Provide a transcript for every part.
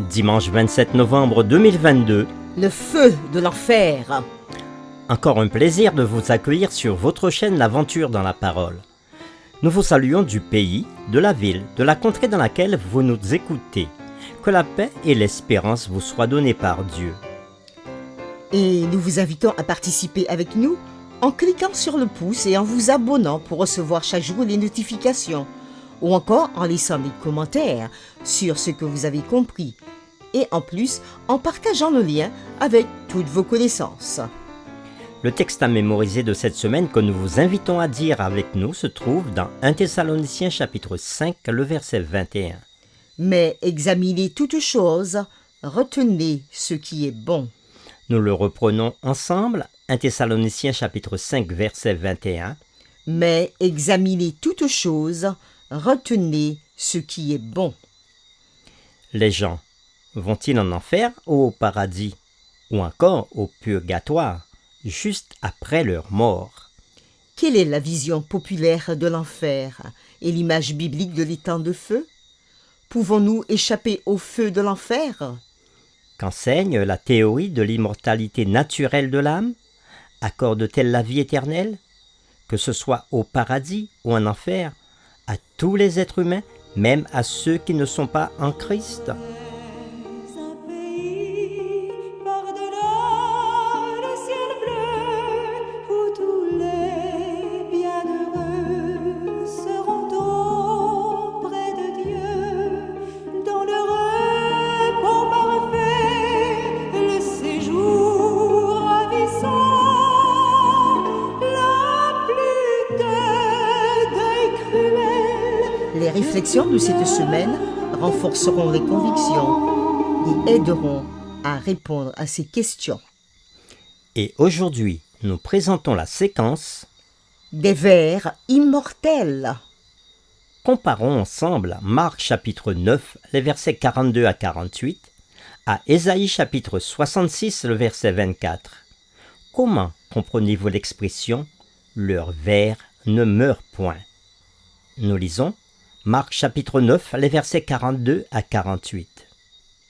Dimanche 27 novembre 2022. Le feu de l'enfer. Encore un plaisir de vous accueillir sur votre chaîne L'Aventure dans la Parole. Nous vous saluons du pays, de la ville, de la contrée dans laquelle vous nous écoutez. Que la paix et l'espérance vous soient données par Dieu. Et nous vous invitons à participer avec nous en cliquant sur le pouce et en vous abonnant pour recevoir chaque jour les notifications, ou encore en laissant des commentaires sur ce que vous avez compris, et en plus en partageant le lien avec toutes vos connaissances. Le texte à mémoriser de cette semaine que nous vous invitons à dire avec nous se trouve dans 1 Thessaloniciens chapitre 5, le verset 21. Mais examinez toutes choses, retenez ce qui est bon. Nous le reprenons ensemble, 1 Thessaloniciens chapitre 5, verset 21. Mais examinez toutes choses, retenez ce qui est bon. Les gens vont-ils en enfer ou au paradis, ou encore au purgatoire, juste après leur mort? Quelle est la vision populaire de l'enfer et l'image biblique de l'étang de feu? Pouvons-nous échapper au feu de l'enfer? Qu'enseigne la théorie de l'immortalité naturelle de l'âme? Accorde-t-elle la vie éternelle, que ce soit au paradis ou en enfer, à tous les êtres humains, même à ceux qui ne sont pas en Christ? Les réflexions de cette semaine renforceront les convictions et aideront à répondre à ces questions. Et aujourd'hui, nous présentons la séquence Des vers immortels. Comparons ensemble Marc chapitre 9, les versets 42 à 48, à Ésaïe chapitre 66, le verset 24. Comment comprenez-vous l'expression « leur vers ne meurt point » ? Nous lisons Marc chapitre 9, les versets 42 à 48.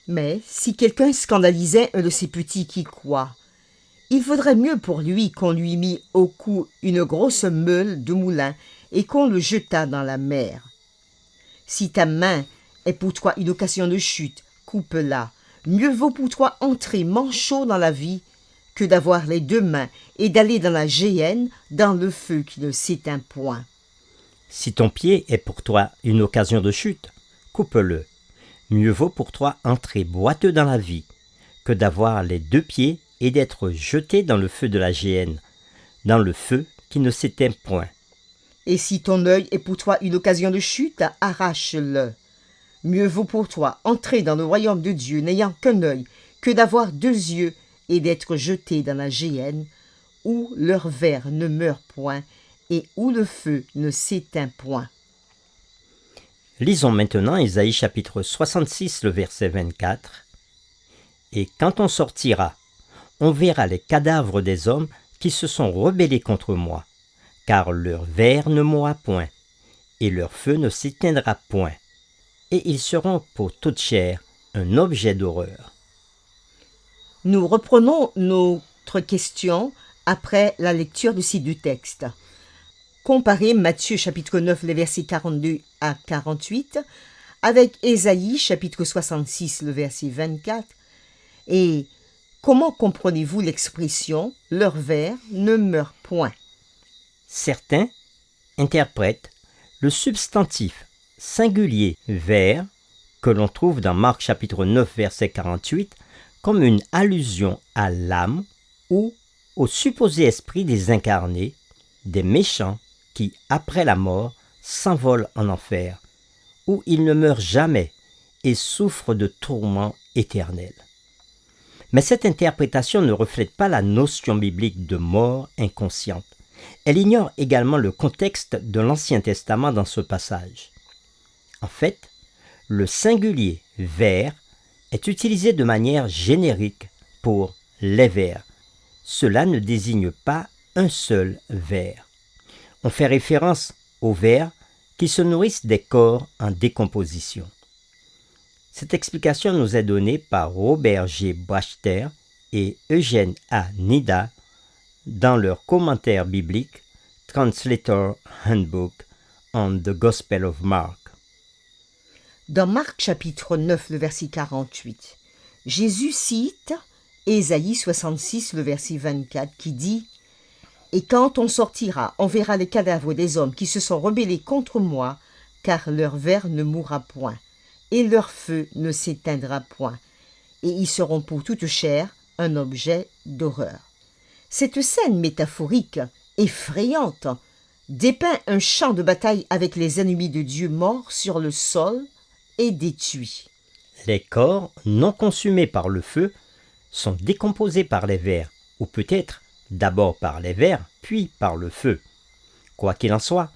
Mais si quelqu'un scandalisait un de ces petits qui croient, il vaudrait mieux pour lui qu'on lui mît au cou une grosse meule de moulin et qu'on le jetât dans la mer. Si ta main est pour toi une occasion de chute, coupe-la. Mieux vaut pour toi entrer manchot dans la vie que d'avoir les deux mains et d'aller dans la géhenne, dans le feu qui ne s'éteint point. Si ton pied est pour toi une occasion de chute, coupe-le. Mieux vaut pour toi entrer boiteux dans la vie que d'avoir les deux pieds et d'être jeté dans le feu de la géhenne, dans le feu qui ne s'éteint point. Et si ton œil est pour toi une occasion de chute, arrache-le. Mieux vaut pour toi entrer dans le royaume de Dieu n'ayant qu'un œil que d'avoir deux yeux et d'être jeté dans la géhenne, où leur ver ne meurt point et où le feu ne s'éteint point. Lisons maintenant Ésaïe chapitre 66, le verset 24. Et quand on sortira, on verra les cadavres des hommes qui se sont rebellés contre moi, car leur ver ne mourra point, et leur feu ne s'éteindra point, et ils seront pour toute chair un objet d'horreur. Nous reprenons notre question après la lecture de ces deux textes. Comparez Matthieu chapitre 9, les versets 42 à 48, avec Ésaïe chapitre 66, le verset 24, et comment comprenez-vous l'expression « leur ver ne meurt point » ? Certains interprètent le substantif singulier « ver » que l'on trouve dans Marc chapitre 9, verset 48, comme une allusion à l'âme ou au supposé esprit des incarnés, des méchants qui, après la mort, s'envolent en enfer, où ils ne meurent jamais et souffrent de tourments éternels. Mais cette interprétation ne reflète pas la notion biblique de mort inconsciente. Elle ignore également le contexte de l'Ancien Testament dans ce passage. En fait, le singulier « vers » est utilisé de manière générique pour les vers. Cela ne désigne pas un seul ver. On fait référence aux vers qui se nourrissent des corps en décomposition. Cette explication nous est donnée par Robert G. Brachter et Eugène A. Nida dans leur commentaire biblique Translator Handbook on the Gospel of Mark. Dans Marc chapitre 9, le verset 48, Jésus cite Ésaïe 66, le verset 24, qui dit « Et quand on sortira, on verra les cadavres des hommes qui se sont rebellés contre moi, car leur ver ne mourra point, et leur feu ne s'éteindra point, et ils seront pour toute chair un objet d'horreur. » Cette scène métaphorique, effrayante, dépeint un champ de bataille avec les ennemis de Dieu morts sur le sol et détruits. Les corps non consumés par le feu sont décomposés par les vers, ou peut-être d'abord par les vers, puis par le feu. Quoi qu'il en soit,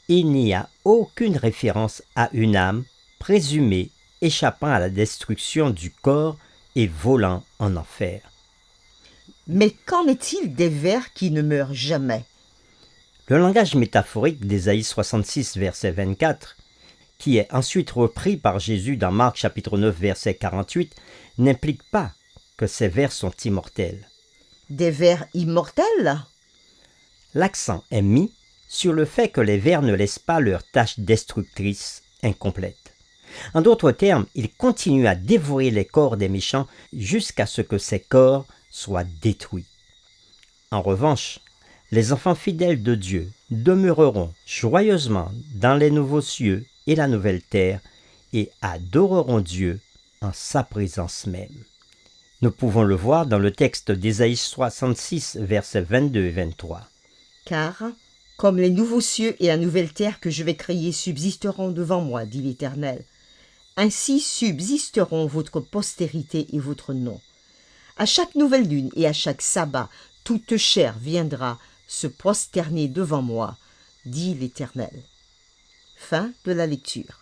il n'y a aucune référence à une âme présumée échappant à la destruction du corps et volant en enfer. Mais qu'en est-il des vers qui ne meurent jamais? Le langage métaphorique d'Ésaïe 66, verset 24, qui est ensuite repris par Jésus dans Marc chapitre 9, verset 48, n'implique pas que ces vers sont immortels. Des vers immortels? L'accent est mis sur le fait que les vers ne laissent pas leur tâche destructrice incomplète. En d'autres termes, ils continuent à dévorer les corps des méchants jusqu'à ce que ces corps soient détruits. En revanche, les enfants fidèles de Dieu demeureront joyeusement dans les nouveaux cieux et la nouvelle terre et adoreront Dieu en sa présence même. Nous pouvons le voir dans le texte d'Ésaïe 66, versets 22 et 23. Car, comme les nouveaux cieux et la nouvelle terre que je vais créer subsisteront devant moi, dit l'Éternel, ainsi subsisteront votre postérité et votre nom. À chaque nouvelle lune et à chaque sabbat, toute chair viendra se prosterner devant moi, dit l'Éternel. Fin de la lecture.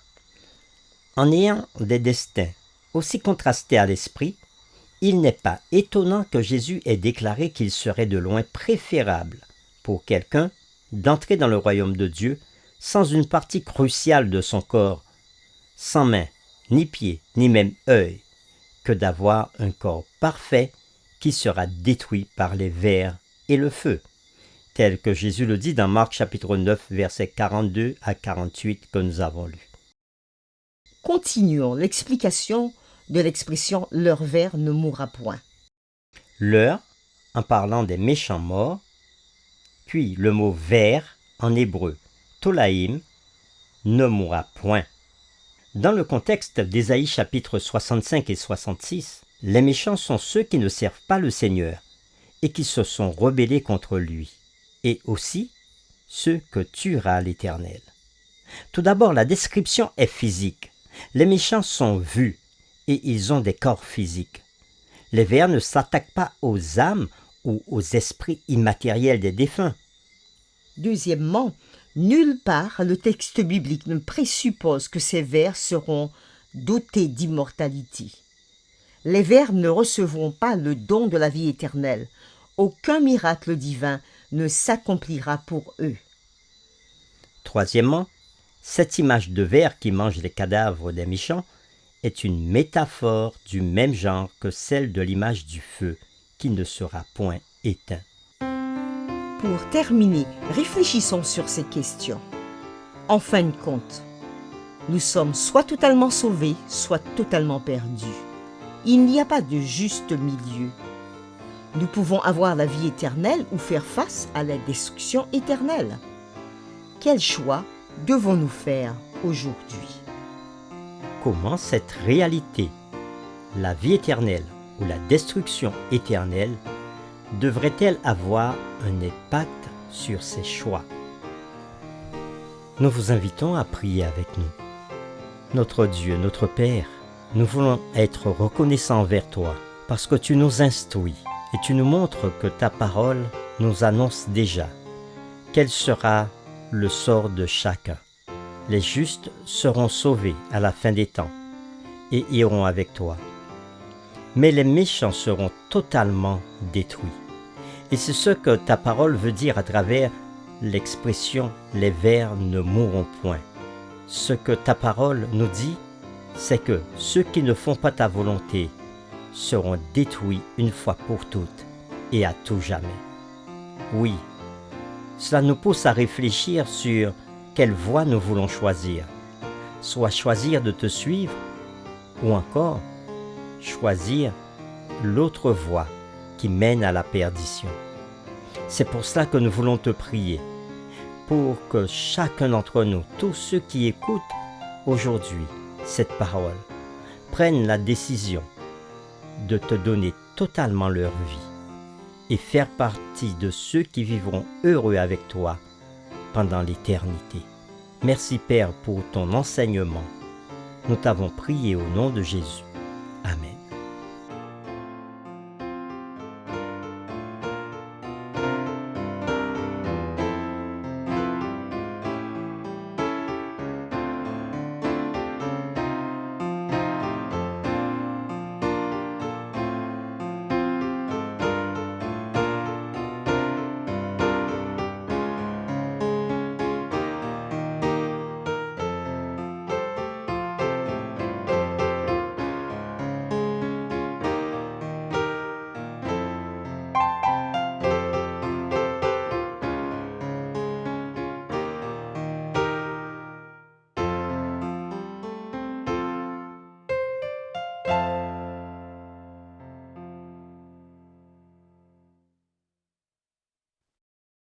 En ayant des destins aussi contrastés à l'esprit, il n'est pas étonnant que Jésus ait déclaré qu'il serait de loin préférable pour quelqu'un d'entrer dans le royaume de Dieu sans une partie cruciale de son corps, sans main, ni pied, ni même œil, que d'avoir un corps parfait qui sera détruit par les vers et le feu, tel que Jésus le dit dans Marc chapitre 9, versets 42 à 48 que nous avons lus. Continuons l'explication de l'expression « leur ver ne mourra point ». Leur, en parlant des méchants morts, puis le mot ver en hébreu, tolaïm, ne mourra point. Dans le contexte d'Ésaïe chapitre 65 et 66, les méchants sont ceux qui ne servent pas le Seigneur et qui se sont rebellés contre lui, et aussi ceux que tuera l'Éternel. Tout d'abord, la description est physique. Les méchants sont vus et ils ont des corps physiques. Les vers ne s'attaquent pas aux âmes ou aux esprits immatériels des défunts. Deuxièmement, nulle part le texte biblique ne présuppose que ces vers seront dotés d'immortalité. Les vers ne recevront pas le don de la vie éternelle. Aucun miracle divin ne s'accomplira pour eux. Troisièmement, cette image de ver qui mange les cadavres des méchants est une métaphore du même genre que celle de l'image du feu qui ne sera point éteint. Pour terminer, réfléchissons sur ces questions. En fin de compte, nous sommes soit totalement sauvés, soit totalement perdus. Il n'y a pas de juste milieu. Nous pouvons avoir la vie éternelle ou faire face à la destruction éternelle. Quel choix devons-nous faire aujourd'hui? Comment cette réalité, la vie éternelle ou la destruction éternelle, devrait-elle avoir un impact sur ces choix? Nous vous invitons à prier avec nous. Notre Dieu, notre Père, nous voulons être reconnaissants envers toi parce que tu nous instruis et tu nous montres que ta parole nous annonce déjà quel sera le sort de chacun. Les justes seront sauvés à la fin des temps et iront avec toi. Mais les méchants seront totalement détruits. Et c'est ce que ta parole veut dire à travers l'expression « les vers ne mourront point ». Ce que ta parole nous dit, c'est que ceux qui ne font pas ta volonté seront détruits une fois pour toutes et à tout jamais. Oui, cela nous pousse à réfléchir sur quelle voie nous voulons choisir, soit choisir de te suivre ou encore choisir l'autre voie qui mène à la perdition. C'est pour cela que nous voulons te prier, pour que chacun d'entre nous, tous ceux qui écoutent aujourd'hui cette parole, prennent la décision de te donner totalement leur vie et faire partie de ceux qui vivront heureux avec toi pendant l'éternité. Merci Père pour ton enseignement. Nous t'avons prié au nom de Jésus. Amen.